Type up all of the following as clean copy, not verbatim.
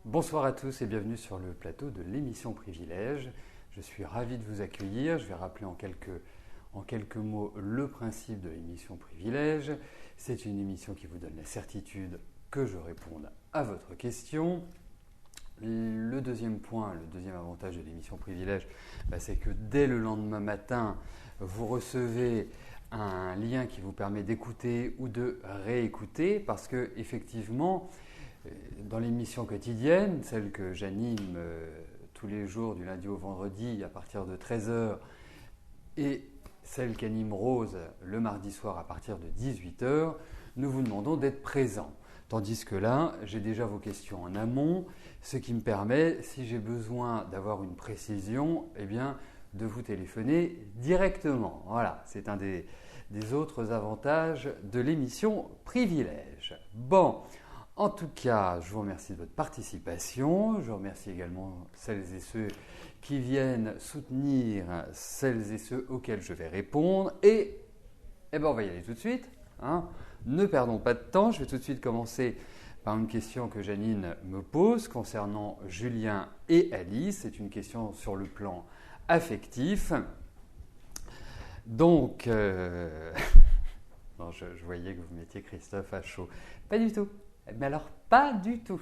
Bonsoir à tous et bienvenue sur le plateau de l'émission Privilège. Je suis ravi de vous accueillir. Je vais rappeler en quelques mots le principe de l'émission Privilège. C'est une émission qui vous donne la certitude que je réponde à votre question. Le deuxième point, le deuxième avantage de l'émission Privilège, c'est que dès le lendemain matin, vous recevez un lien qui vous permet d'écouter ou de réécouter parce que effectivement, dans l'émission quotidienne, celle que j'anime tous les jours du lundi au vendredi à partir de 13 h et celle qu'anime Rose le mardi soir à partir de 18 h, nous vous demandons d'être présents. Tandis que là, j'ai déjà vos questions en amont, ce qui me permet, si j'ai besoin d'avoir une précision, de vous téléphoner directement. Voilà, c'est un des autres avantages de l'émission Privilège. Bon, en tout cas, je vous remercie de votre participation. Je remercie également celles et ceux qui viennent soutenir celles et ceux auxquels je vais répondre. Et on va y aller tout de suite. Ne perdons pas de temps. Je vais tout de suite commencer par une question que Janine me pose concernant Julien et Alice. C'est une question sur le plan affectif. Donc, non, je voyais que vous mettiez Christophe à chaud. Pas du tout. Mais alors, pas du tout.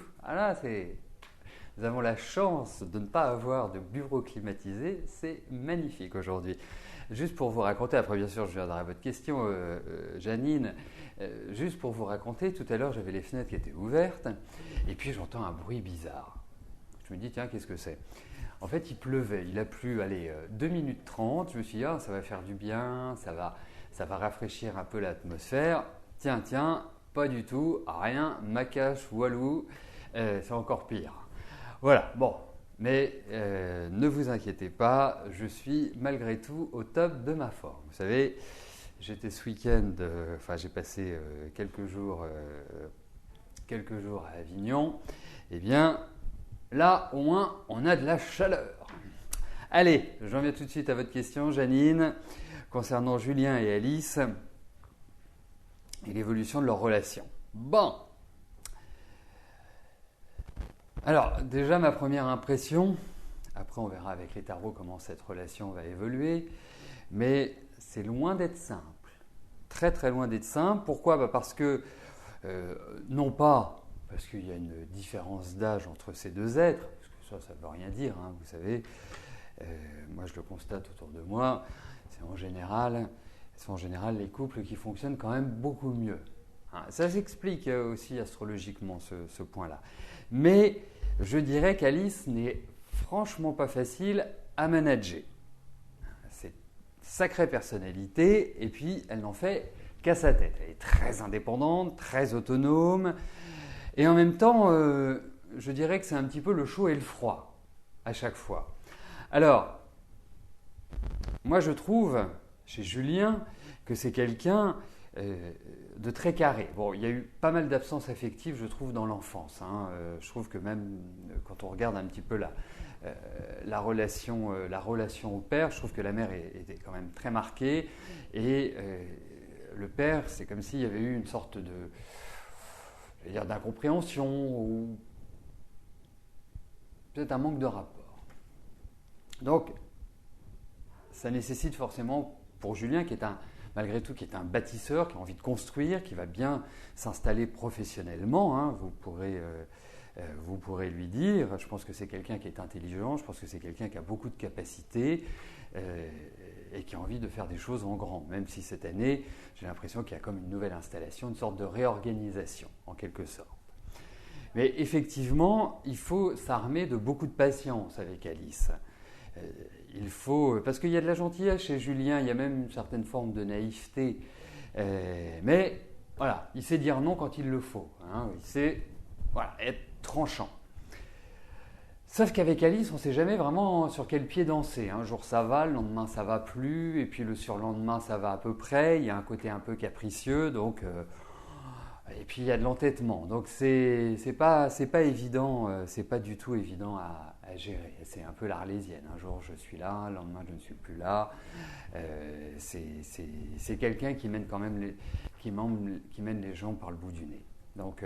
Nous avons la chance de ne pas avoir de bureau climatisé. C'est magnifique aujourd'hui. Juste pour vous raconter, après bien sûr je viendrai à votre question, Janine, juste pour vous raconter, tout à l'heure j'avais les fenêtres qui étaient ouvertes et puis j'entends un bruit bizarre. Je me dis tiens, qu'est-ce que c'est ? En fait, il pleuvait, il a plu, 2 minutes 30. Je me suis dit, ça va faire du bien, ça va rafraîchir un peu l'atmosphère. Tiens, pas du tout, rien, Macache, Walou, c'est encore pire. Voilà, bon, mais ne vous inquiétez pas, je suis malgré tout au top de ma forme. Vous savez, j'étais ce week-end, j'ai passé quelques jours à Avignon. Eh bien, là, au moins, on a de la chaleur. Allez, j'en viens tout de suite à votre question, Janine, concernant Julien et Alice et l'évolution de leur relation. Bon. Alors, déjà, ma première impression, après on verra avec les tarots comment cette relation va évoluer, mais c'est loin d'être simple. Très très loin d'être simple. Pourquoi ? Parce que, non pas parce qu'il y a une différence d'âge entre ces deux êtres, parce que ça ne veut rien dire, vous savez. Moi, je le constate autour de moi, c'est en général les couples qui fonctionnent quand même beaucoup mieux. Ça s'explique aussi astrologiquement ce point-là. Mais je dirais qu'Alice n'est franchement pas facile à manager. C'est une sacrée personnalité et puis elle n'en fait qu'à sa tête. Elle est très indépendante, très autonome et en même temps, je dirais que c'est un petit peu le chaud et le froid à chaque fois. Alors, moi je trouve chez Julien que c'est quelqu'un de très carré. Bon, il y a eu pas mal d'absences affectives, je trouve, dans l'enfance. Je trouve que même quand on regarde un petit peu la relation au père, je trouve que la mère était quand même très marquée et le père, c'est comme s'il y avait eu une sorte d'incompréhension ou peut-être un manque de rapport. Donc, ça nécessite forcément pour Julien, malgré tout, qui est un bâtisseur, qui a envie de construire, qui va bien s'installer professionnellement. Vous pourrez lui dire. Je pense que c'est quelqu'un qui est intelligent, je pense que c'est quelqu'un qui a beaucoup de capacités et qui a envie de faire des choses en grand. Même si cette année, j'ai l'impression qu'il y a comme une nouvelle installation, une sorte de réorganisation, en quelque sorte. Mais effectivement, il faut s'armer de beaucoup de patience avec Alice. Parce qu'il y a de la gentillesse chez Julien, il y a même une certaine forme de naïveté, mais voilà, il sait dire non quand il le faut, il sait être tranchant. Sauf qu'avec Alice, on ne sait jamais vraiment sur quel pied danser. Un jour ça va, le lendemain ça va plus, et puis le surlendemain ça va à peu près, il y a un côté un peu capricieux, donc... Et puis il y a de l'entêtement, donc c'est pas évident, c'est pas du tout évident à gérer. C'est un peu l'Arlésienne. Un jour je suis là, le lendemain je ne suis plus là. C'est quelqu'un qui mène quand même qui mène les gens par le bout du nez. Donc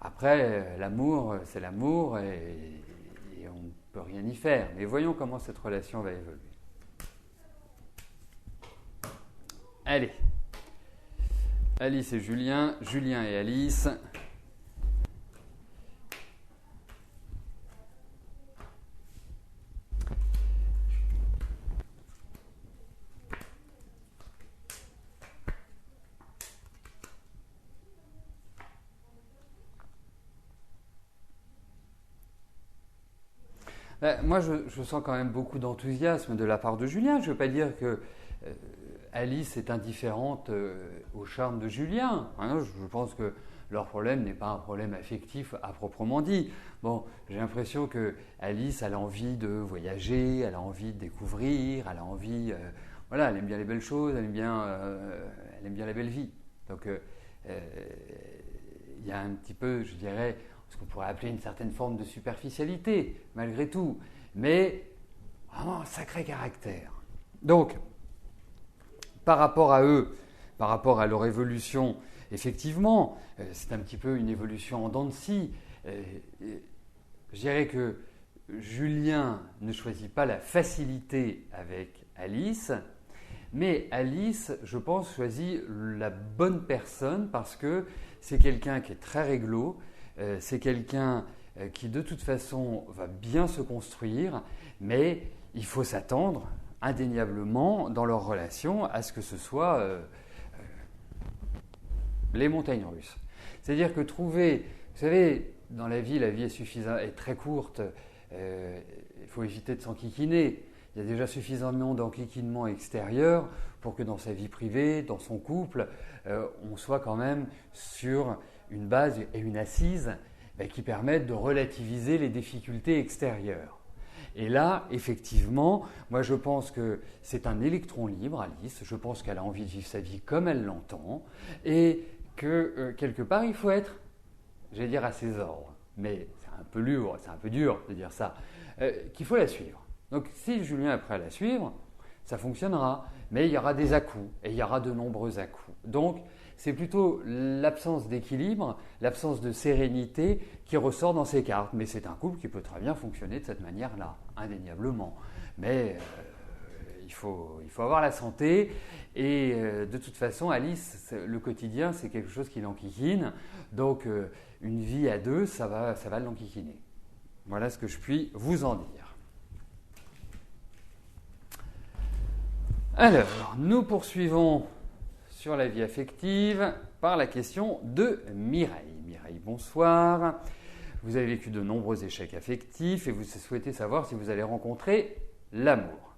Après, l'amour, c'est l'amour et on ne peut rien y faire. Mais voyons comment cette relation va évoluer. Allez, Alice et Julien, Julien et Alice. Moi, je sens quand même beaucoup d'enthousiasme de la part de Julien. Je ne veux pas dire que Alice est indifférente au charme de Julien. Hein, je pense que leur problème n'est pas un problème affectif à proprement dit. Bon, j'ai l'impression que Alice a envie de voyager, elle a envie de découvrir, elle a envie, voilà, elle aime bien les belles choses, elle aime bien la belle vie. Donc, il y a un petit peu, je dirais, ce qu'on pourrait appeler une certaine forme de superficialité, malgré tout, mais vraiment un sacré caractère. Donc, par rapport à eux, par rapport à leur évolution, effectivement, c'est un petit peu une évolution en dents de scie. Je dirais que Julien ne choisit pas la facilité avec Alice, mais Alice, je pense, choisit la bonne personne parce que c'est quelqu'un qui est très réglo, c'est quelqu'un qui de toute façon va bien se construire, mais il faut s'attendre indéniablement dans leur relation à ce que ce soit les montagnes russes. C'est-à-dire que trouver, vous savez, dans la vie est très courte, il faut éviter de s'enquiquiner. Il y a déjà suffisamment d'enquiquinement extérieur pour que dans sa vie privée, dans son couple, on soit quand même sur une base et une assise qui permettent de relativiser les difficultés extérieures. Et là, effectivement, moi je pense que c'est un électron libre, Alice. Je pense qu'elle a envie de vivre sa vie comme elle l'entend et que quelque part il faut être, j'allais dire, à ses ordres. Mais c'est un peu lourd, c'est un peu dur de dire ça, qu'il faut la suivre. Donc si Julien est prêt à la suivre, ça fonctionnera, mais il y aura des à-coups et il y aura de nombreux à-coups. Donc c'est plutôt l'absence d'équilibre, l'absence de sérénité qui ressort dans ces cartes. Mais c'est un couple qui peut très bien fonctionner de cette manière-là, indéniablement. Mais il faut avoir la santé et de toute façon, Alice, le quotidien, c'est quelque chose qui l'enquiquine. Donc une vie à deux, ça va l'enquiquiner. Voilà ce que je puis vous en dire. Alors, nous poursuivons sur la vie affective par la question de Mireille. Mireille, bonsoir. Vous avez vécu de nombreux échecs affectifs et vous souhaitez savoir si vous allez rencontrer l'amour.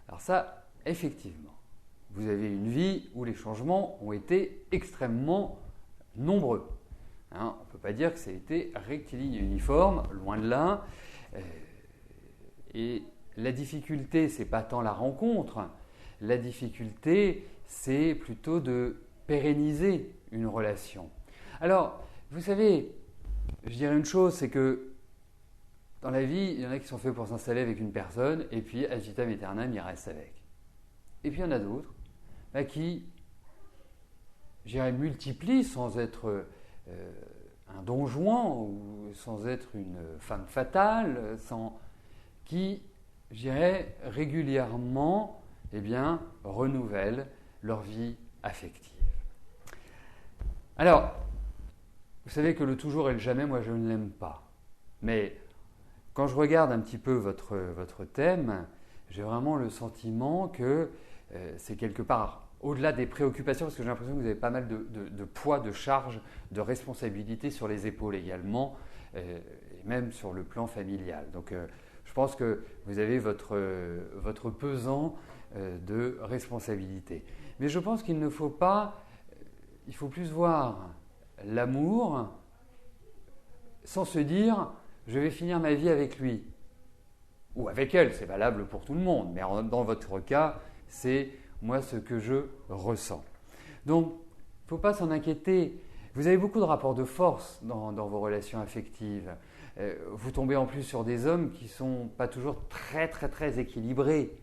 Alors ça, effectivement, vous avez une vie où les changements ont été extrêmement nombreux. Hein, on ne peut pas dire que ça a été rectiligne et uniforme, loin de là. Et la difficulté, ce n'est pas tant la rencontre. La difficulté, c'est plutôt de pérenniser une relation. Alors, vous savez, je dirais une chose, c'est que dans la vie, il y en a qui sont faits pour s'installer avec une personne et puis, ad vitam aeternam, ils restent avec. Et puis, il y en a d'autres qui, je dirais, multiplient sans être un don Juan ou sans être une femme fatale, qui, je dirais, régulièrement renouvellent leur vie affective. Alors, vous savez que le toujours et le jamais, moi je ne l'aime pas. Mais quand je regarde un petit peu votre thème, j'ai vraiment le sentiment que c'est quelque part au-delà des préoccupations, parce que j'ai l'impression que vous avez pas mal de poids, de charge, de responsabilité sur les épaules également, et même sur le plan familial. Donc, je pense que vous avez votre pesant de responsabilité. Mais je pense qu'il ne faut pas, il faut plus voir l'amour sans se dire « je vais finir ma vie avec lui » ou avec elle, c'est valable pour tout le monde, mais dans votre cas, c'est moi ce que je ressens. Donc, il ne faut pas s'en inquiéter. Vous avez beaucoup de rapports de force dans vos relations affectives. Vous tombez en plus sur des hommes qui ne sont pas toujours très, très, très équilibrés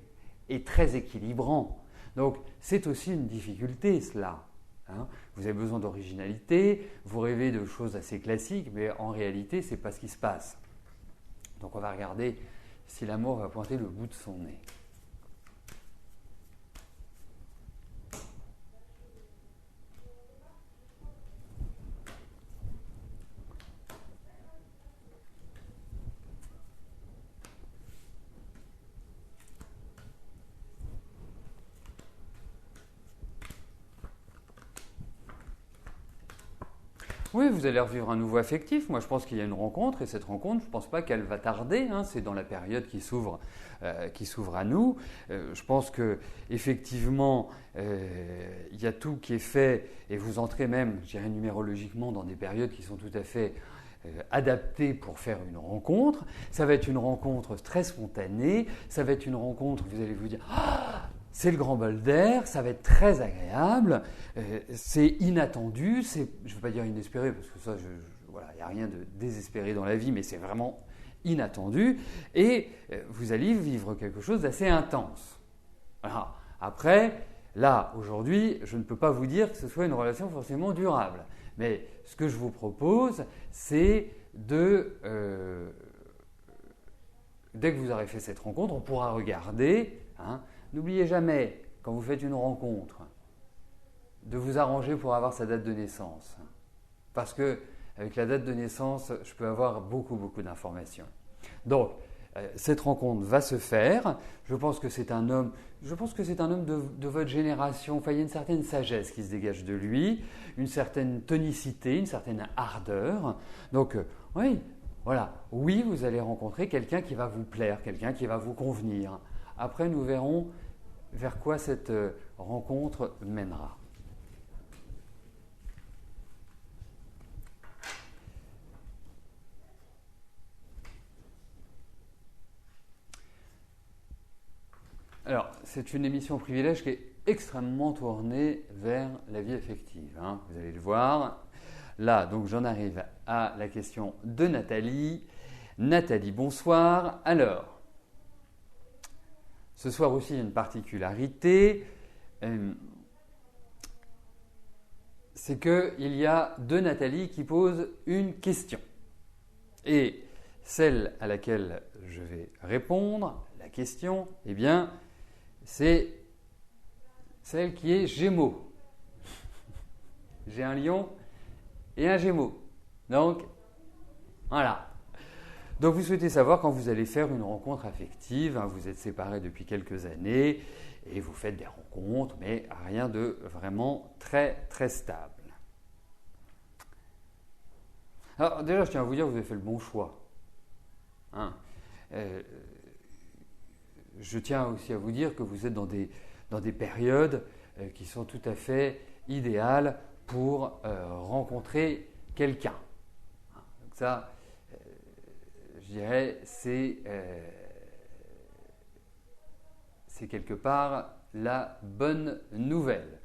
et très équilibrants. Donc, c'est aussi une difficulté, cela. hein. Vous avez besoin d'originalité, vous rêvez de choses assez classiques, mais en réalité, ce n'est pas ce qui se passe. Donc on va regarder si l'amour va pointer le bout de son nez. Oui, vous allez revivre un nouveau affectif. Moi, je pense qu'il y a une rencontre, et cette rencontre, je ne pense pas qu'elle va tarder, hein. C'est dans la période qui s'ouvre à nous. Je pense qu'effectivement, il y a tout qui est fait, et vous entrez même, je dirais numérologiquement, dans des périodes qui sont tout à fait adaptées pour faire une rencontre. Ça va être une rencontre très spontanée, ça va être une rencontre, vous allez vous dire « Ah !» C'est le grand bol d'air, ça va être très agréable, c'est inattendu, je ne veux pas dire inespéré, parce que ça, voilà, il n'y a rien de désespéré dans la vie, mais c'est vraiment inattendu, et vous allez vivre quelque chose d'assez intense. Alors, après, là, aujourd'hui, je ne peux pas vous dire que ce soit une relation forcément durable, mais ce que je vous propose, c'est dès que vous aurez fait cette rencontre, on pourra regarder, hein. N'oubliez jamais, quand vous faites une rencontre, de vous arranger pour avoir sa date de naissance. Parce que avec la date de naissance, je peux avoir beaucoup d'informations. Donc, cette rencontre va se faire. Je pense que c'est un homme de votre génération. Enfin, il y a une certaine sagesse qui se dégage de lui, une certaine tonicité, une certaine ardeur. Donc, oui, voilà. Oui, vous allez rencontrer quelqu'un qui va vous plaire, quelqu'un qui va vous convenir. Après, nous verrons vers quoi cette rencontre mènera. Alors, c'est une émission privilège qui est extrêmement tournée vers la vie affective, hein. Vous allez le voir. Là, donc, j'en arrive à la question de Nathalie. Nathalie, bonsoir. Alors, ce soir aussi, il y a une particularité, c'est qu'il y a deux Nathalie qui posent une question. Et celle à laquelle je vais répondre, la question, eh bien, c'est celle qui est Gémeaux. J'ai un lion et un Gémeaux. Donc, voilà. Donc vous souhaitez savoir quand vous allez faire une rencontre affective, hein, vous êtes séparés depuis quelques années et vous faites des rencontres, mais rien de vraiment très stable. Alors déjà, je tiens à vous dire que vous avez fait le bon choix, hein. Je tiens aussi à vous dire que vous êtes dans des périodes qui sont tout à fait idéales pour rencontrer quelqu'un. Donc ça, je dirais, c'est quelque part la bonne nouvelle.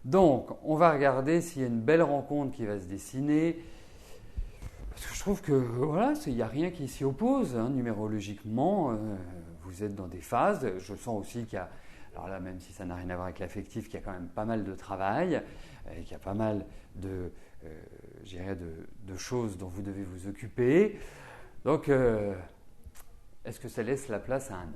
Donc, on va regarder s'il y a une belle rencontre qui va se dessiner. Parce que je trouve que voilà, il n'y a rien qui s'y oppose, hein, numérologiquement. Vous êtes dans des phases. Je sens aussi qu'il y a, alors là, même si ça n'a rien à voir avec l'affectif, qu'il y a quand même pas mal de travail, qu'il y a pas mal de choses dont vous devez vous occuper. Donc, est-ce que ça laisse la place à un homme?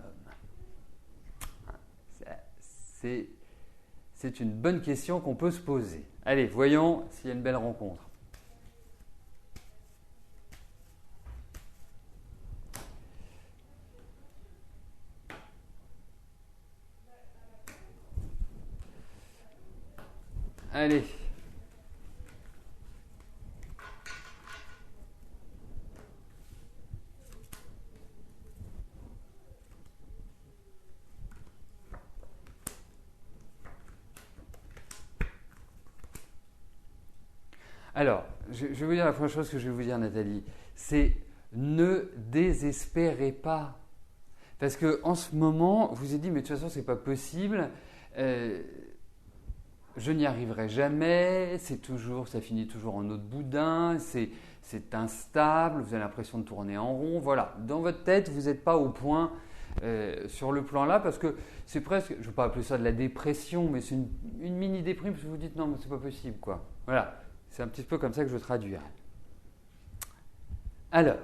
C'est une bonne question qu'on peut se poser. Allez, voyons s'il y a une belle rencontre. Allez. Alors, je vais vous dire la première chose que je vais vous dire, Nathalie, c'est ne désespérez pas. Parce qu'en ce moment, vous vous êtes dit, mais de toute façon, ce n'est pas possible, je n'y arriverai jamais, ça finit toujours en eau de boudin, c'est instable, vous avez l'impression de tourner en rond. Voilà, dans votre tête, vous n'êtes pas au point sur le plan-là, parce que c'est presque, je ne veux pas appeler ça de la dépression, mais c'est une mini-déprime, parce que vous dites non, mais c'est pas possible, quoi. Voilà, c'est un petit peu comme ça que je traduirais. Alors,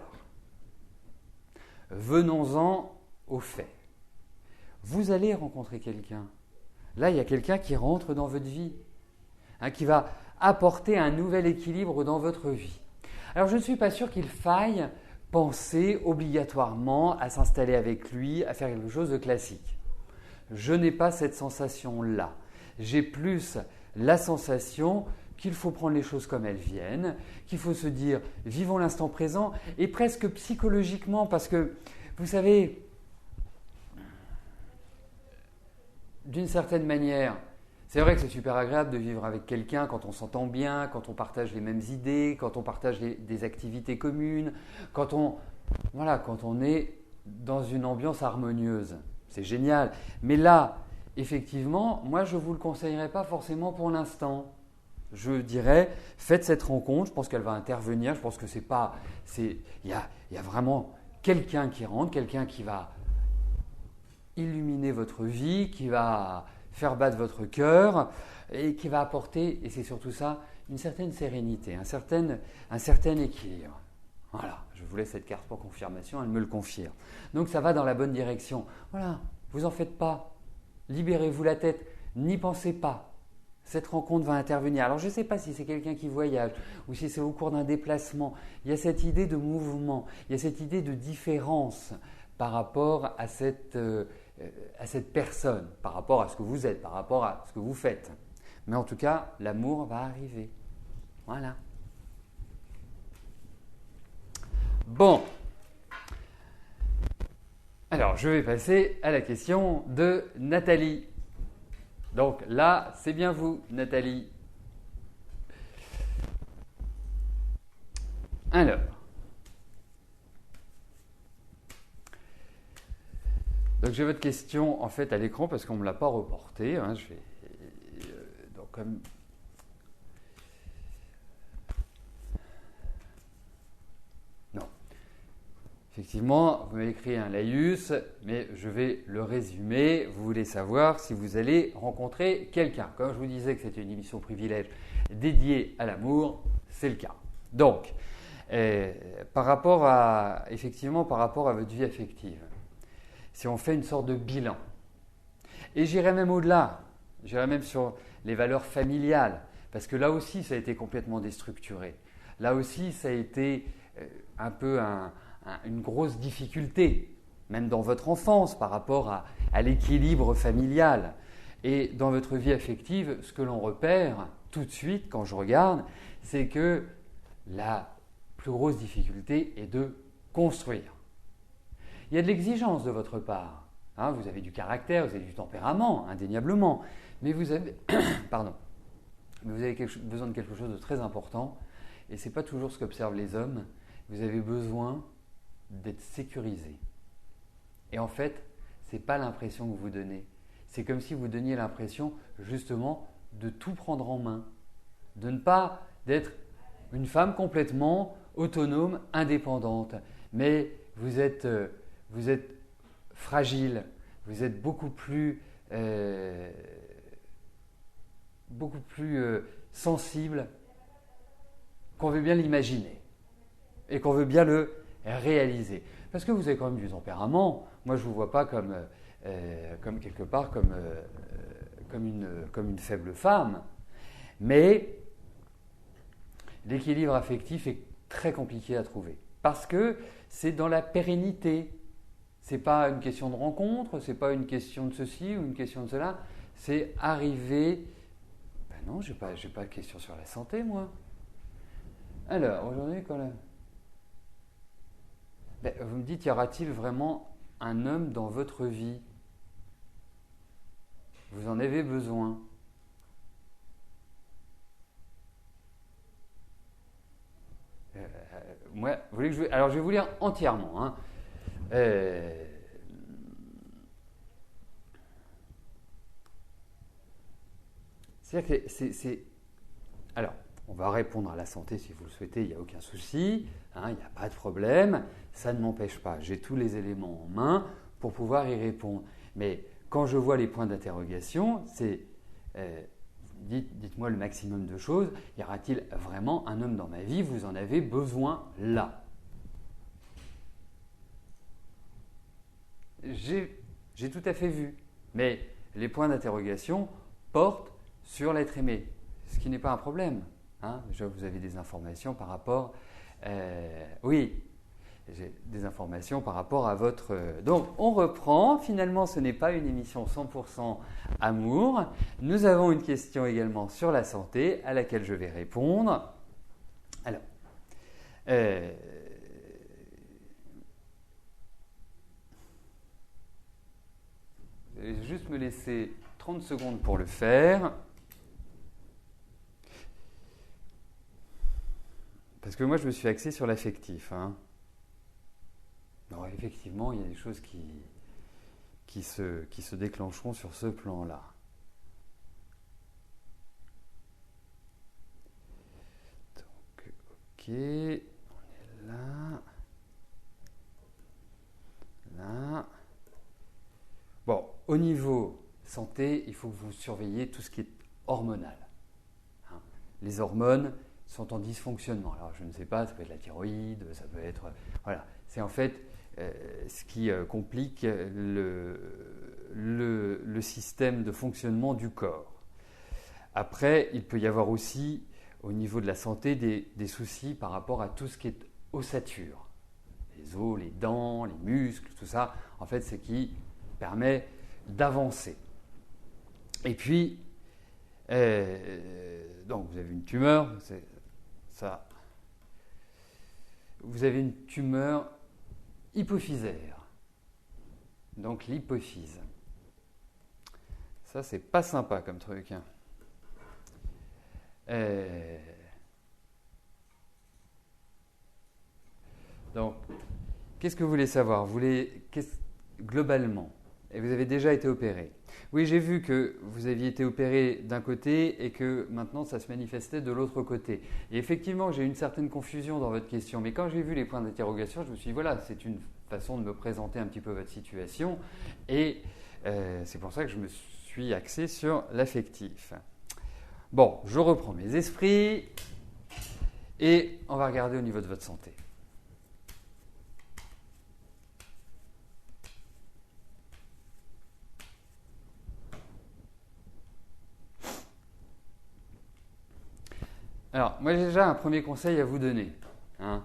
venons-en aux faits. Vous allez rencontrer quelqu'un. Là, il y a quelqu'un qui rentre dans votre vie, qui va apporter un nouvel équilibre dans votre vie. Alors, je ne suis pas sûr qu'il faille penser obligatoirement à s'installer avec lui, à faire quelque chose de classique. Je n'ai pas cette sensation-là. J'ai plus la sensation qu'il faut prendre les choses comme elles viennent, qu'il faut se dire vivons l'instant présent, et presque psychologiquement, parce que vous savez, d'une certaine manière, c'est vrai que c'est super agréable de vivre avec quelqu'un quand on s'entend bien, quand on partage les mêmes idées, quand on partage des activités communes, quand on est dans une ambiance harmonieuse. C'est génial. Mais là, effectivement, moi, je ne vous le conseillerais pas forcément pour l'instant. Je dirais, faites cette rencontre, je pense qu'elle va intervenir, je pense que il y a vraiment quelqu'un qui rentre, quelqu'un qui va illuminer votre vie, qui va faire battre votre cœur et qui va apporter, et c'est surtout ça, une certaine sérénité, un certain équilibre. Voilà, je vous laisse cette carte pour confirmation, elle me le confirme. Donc ça va dans la bonne direction. Voilà, vous en faites pas, libérez-vous la tête, n'y pensez pas. Cette rencontre va intervenir. Alors je ne sais pas si c'est quelqu'un qui voyage ou si c'est au cours d'un déplacement. Il y a cette idée de mouvement, il y a cette idée de différence par rapport à cette personne, par rapport à ce que vous êtes, par rapport à ce que vous faites. Mais en tout cas, l'amour va arriver. Voilà. Bon. Alors, je vais passer à la question de Nathalie. Donc là, c'est bien vous, Nathalie. Alors. Donc j'ai votre question en fait à l'écran parce qu'on ne me l'a pas reportée. Donc comme non, effectivement, vous m'avez écrit un laïus, mais je vais le résumer. Vous voulez savoir si vous allez rencontrer quelqu'un. Comme je vous disais que c'était une émission privilège dédiée à l'amour, c'est le cas. Donc, par rapport à votre vie affective. Si on fait une sorte de bilan. Et j'irai même au-delà, j'irai même sur les valeurs familiales, parce que là aussi, ça a été complètement déstructuré. Là aussi, ça a été un peu une grosse difficulté, même dans votre enfance, par rapport à l'équilibre familial. Et dans votre vie affective, ce que l'on repère tout de suite quand je regarde, c'est que la plus grosse difficulté est de construire. Il y a de l'exigence de votre part. Vous avez du caractère, vous avez du tempérament, indéniablement. Mais vous avez, besoin de quelque chose de très important. Et ce n'est pas toujours ce qu'observent les hommes. Vous avez besoin d'être sécurisé. Et en fait, ce n'est pas l'impression que vous donnez. C'est comme si vous donniez l'impression, justement, de tout prendre en main. De ne pas d'être une femme complètement autonome, indépendante. Mais vous êtes fragile, vous êtes beaucoup plus sensible qu'on veut bien l'imaginer et qu'on veut bien le réaliser. Parce que vous avez quand même du tempérament. Moi, je ne vous vois pas comme quelque part comme une faible femme. Mais l'équilibre affectif est très compliqué à trouver. Parce que c'est dans la pérennité. Ce n'est pas une question de rencontre, ce n'est pas une question de ceci ou une question de cela. C'est arriver... Ben non, je n'ai pas de question sur la santé, moi. Alors, aujourd'hui, vous me dites, y aura-t-il vraiment un homme dans votre vie? Vous en avez besoin. Moi, vous voulez que alors, je vais vous lire entièrement. C'est-à-dire que Alors, on va répondre à la santé si vous le souhaitez, il n'y a aucun souci, il n'y a pas de problème, ça ne m'empêche pas, j'ai tous les éléments en main pour pouvoir y répondre. Mais quand je vois les points d'interrogation, c'est dites-moi le maximum de choses. Y aura-t-il vraiment un homme dans ma vie? Vous en avez besoin là. J'ai tout à fait vu. Mais les points d'interrogation portent sur l'être aimé, ce qui n'est pas un problème. Hein. Déjà, vous avez des informations par rapport... oui, j'ai des informations par rapport à votre... Donc, on reprend. Finalement, ce n'est pas une émission 100% amour. Nous avons une question également sur la santé à laquelle je vais répondre. Alors, vous allez juste me laisser 30 secondes pour le faire. Parce que moi, je me suis axé sur l'affectif. Hein. Alors, effectivement, il y a des choses qui se déclencheront sur ce plan-là. Donc, ok, on est là. Là. Bon, au niveau santé, il faut que vous surveilliez tout ce qui est hormonal. Hein. Les hormones sont en dysfonctionnement. Alors, je ne sais pas, ça peut être la thyroïde, ça peut être... Voilà, c'est en fait ce qui complique le système de fonctionnement du corps. Après, il peut y avoir aussi, au niveau de la santé, des soucis par rapport à tout ce qui est ossature. Les os, les dents, les muscles, tout ça, en fait, c'est qui permet d'avancer. Et puis, donc vous avez une tumeur, c'est ça. Vous avez une tumeur hypophysaire, donc l'hypophyse. Ça, c'est pas sympa comme truc. Hein. Donc, qu'est-ce que vous voulez savoir? Globalement, et vous avez déjà été opéré. Oui, j'ai vu que vous aviez été opéré d'un côté et que maintenant ça se manifestait de l'autre côté. Et effectivement, j'ai eu une certaine confusion dans votre question. Mais quand j'ai vu les points d'interrogation, je me suis dit, voilà, c'est une façon de me présenter un petit peu votre situation. Et c'est pour ça que je me suis axé sur l'affectif. Bon, je reprends mes esprits et on va regarder au niveau de votre santé. Alors, moi j'ai déjà un premier conseil à vous donner. Hein.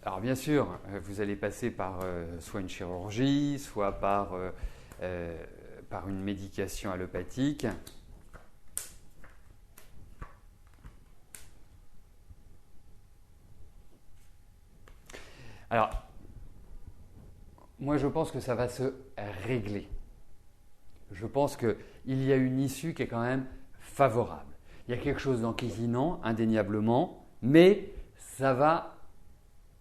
Alors bien sûr, vous allez passer par soit une chirurgie, soit par une médication allopathique. Alors, moi je pense que ça va se régler. Je pense qu'il y a une issue qui est quand même favorable. Il y a quelque chose d'enquisinant, indéniablement, mais ça va,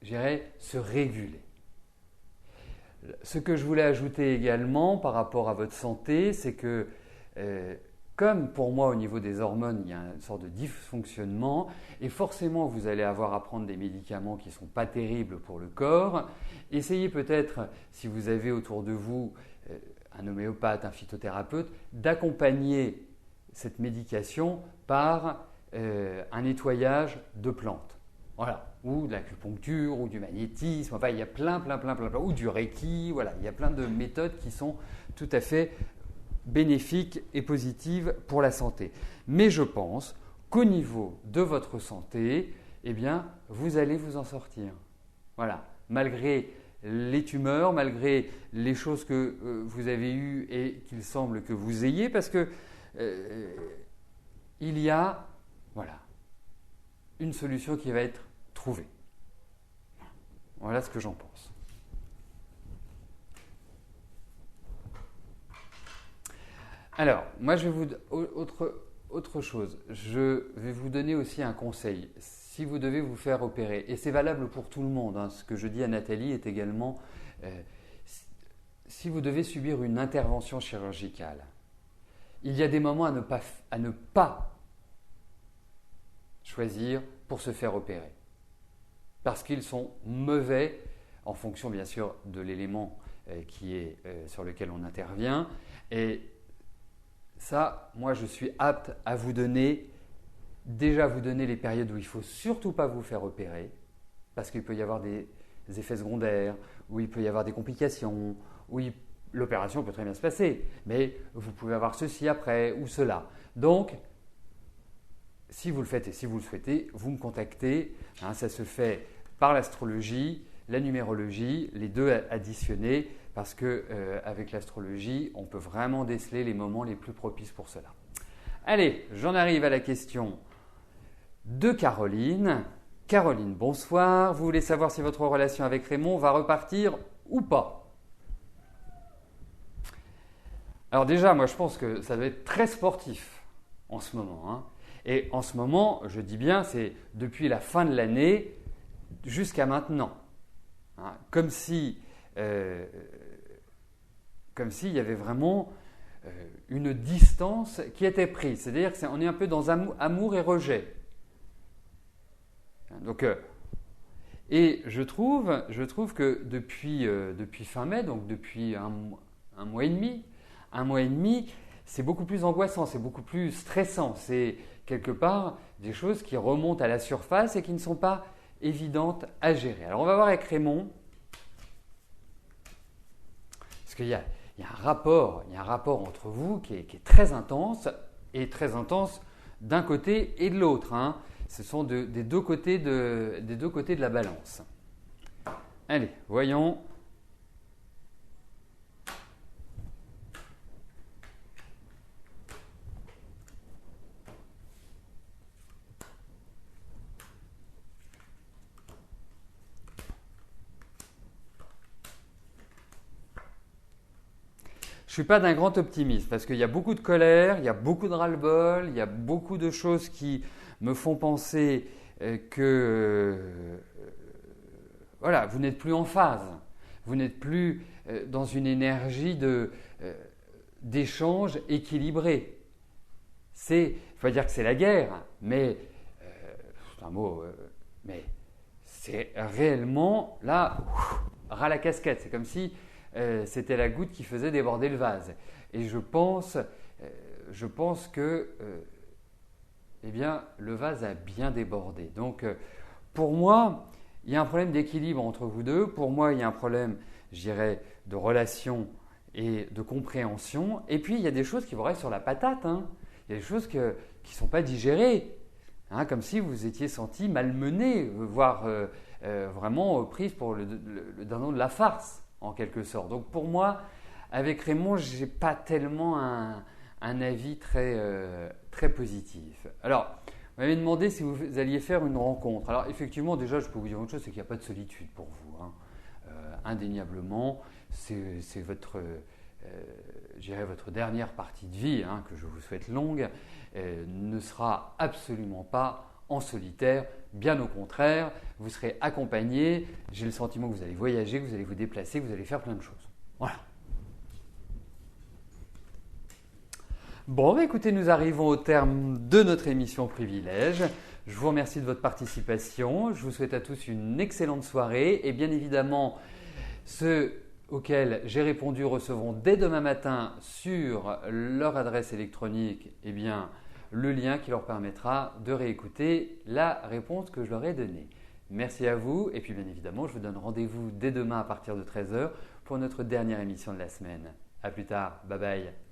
je dirais, se réguler. Ce que je voulais ajouter également par rapport à votre santé, c'est que comme pour moi au niveau des hormones, il y a une sorte de dysfonctionnement et forcément vous allez avoir à prendre des médicaments qui ne sont pas terribles pour le corps. Essayez peut-être, si vous avez autour de vous un homéopathe, un phytothérapeute, d'accompagner cette médication par un nettoyage de plantes. Voilà, ou de l'acupuncture, ou du magnétisme, enfin il y a plein, ou du reiki, voilà, il y a plein de méthodes qui sont tout à fait bénéfiques et positives pour la santé. Mais je pense qu'au niveau de votre santé, eh bien, vous allez vous en sortir. Voilà, malgré les tumeurs, malgré les choses que vous avez eues et qu'il semble que vous ayez, parce que il y a, voilà, une solution qui va être trouvée. Voilà ce que j'en pense. Alors, moi je vais autre chose. Je vais vous donner aussi un conseil. Si vous devez vous faire opérer, et c'est valable pour tout le monde, hein, ce que je dis à Nathalie est également, si vous devez subir une intervention chirurgicale, il y a des moments à ne pas choisir pour se faire opérer. Parce qu'ils sont mauvais en fonction bien sûr de l'élément sur lequel on intervient. Et ça, moi je suis apte à vous donner les périodes où il ne faut surtout pas vous faire opérer, parce qu'il peut y avoir des effets secondaires, où il peut y avoir des complications, où l'opération peut très bien se passer, mais vous pouvez avoir ceci après ou cela. Donc, si vous le faites et si vous le souhaitez, vous me contactez. Ça se fait par l'astrologie, la numérologie, les deux additionnés, parce qu'avec l'astrologie, on peut vraiment déceler les moments les plus propices pour cela. Allez, j'en arrive à la question de Caroline. Caroline, bonsoir. Vous voulez savoir si votre relation avec Raymond va repartir ou pas? Alors déjà, moi je pense que ça doit être très sportif en ce moment. Et en ce moment, je dis bien, c'est depuis la fin de l'année jusqu'à maintenant. Comme s'il y avait vraiment une distance qui était prise. C'est-à-dire qu'on est un peu dans amour et rejet. Donc, et je trouve que depuis fin mai, donc depuis un mois et demi, c'est beaucoup plus angoissant, c'est beaucoup plus stressant. C'est quelque part des choses qui remontent à la surface et qui ne sont pas évidentes à gérer. Alors on va voir avec Raymond, parce qu'il y a un rapport entre vous qui est très intense, et très intense d'un côté et de l'autre. Ce sont des deux côtés de la balance. Allez, voyons. Je ne suis pas d'un grand optimiste parce qu'il y a beaucoup de colère, il y a beaucoup de ras-le-bol, il y a beaucoup de choses qui me font penser que voilà, vous n'êtes plus en phase, vous n'êtes plus dans une énergie d'échange équilibré. Il faut dire que c'est la guerre, mais c'est un mot, mais c'est réellement là, ras la casquette. C'est comme si c'était la goutte qui faisait déborder le vase. Et je pense que eh bien, le vase a bien débordé. Donc, pour moi, il y a un problème d'équilibre entre vous deux. Pour moi, il y a un problème, je dirais, de relation et de compréhension. Et puis, il y a des choses qui vous restent sur la patate. Il y a des choses qui ne sont pas digérées. Comme si vous étiez senti malmené, voire vraiment prise pour le dindon de la farce, en quelque sorte. Donc pour moi, avec Raymond, je n'ai pas tellement un avis très positif. Alors, vous m'avez demandé si vous alliez faire une rencontre. Alors effectivement, déjà, je peux vous dire une chose, c'est qu'il n'y a pas de solitude pour vous. Indéniablement, c'est votre dernière partie de vie, que je vous souhaite longue, ne sera absolument pas en solitaire, bien au contraire, vous serez accompagné, j'ai le sentiment que vous allez voyager, que vous allez vous déplacer, que vous allez faire plein de choses. Voilà. Bon, écoutez, nous arrivons au terme de notre émission Privilège. Je vous remercie de votre participation, je vous souhaite à tous une excellente soirée et bien évidemment, ceux auxquels j'ai répondu recevront dès demain matin sur leur adresse électronique le lien qui leur permettra de réécouter la réponse que je leur ai donnée. Merci à vous et puis bien évidemment, je vous donne rendez-vous dès demain à partir de 13h pour notre dernière émission de la semaine. À plus tard, bye bye.